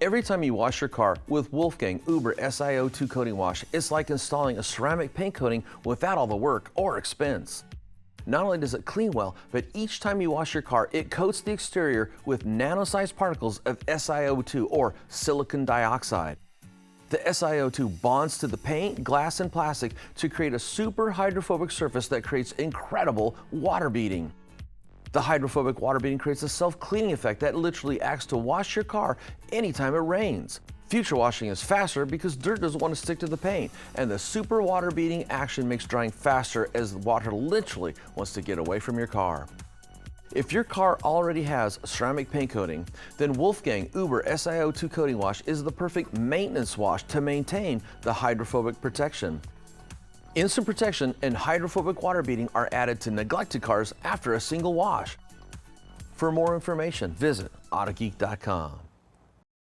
Every time you wash your car with Wolfgang Uber SiO2 coating wash, it's like installing a ceramic paint coating without all the work or expense. Not only does it clean well, but each time you wash your car, it coats the exterior with nano-sized particles of SiO2 or silicon dioxide. The SiO2 bonds to the paint, glass, and plastic to create a super hydrophobic surface that creates incredible water beading. The hydrophobic water beading creates a self-cleaning effect that literally acts to wash your car anytime it rains. Future washing is faster because dirt doesn't want to stick to the paint, and the super water beading action makes drying faster as the water literally wants to get away from your car. If your car already has ceramic paint coating, then Wolfgang Uber SiO2 coating wash is the perfect maintenance wash to maintain the hydrophobic protection. Instant protection and hydrophobic water beading are added to neglected cars after a single wash. For more information, visit autogeek.com.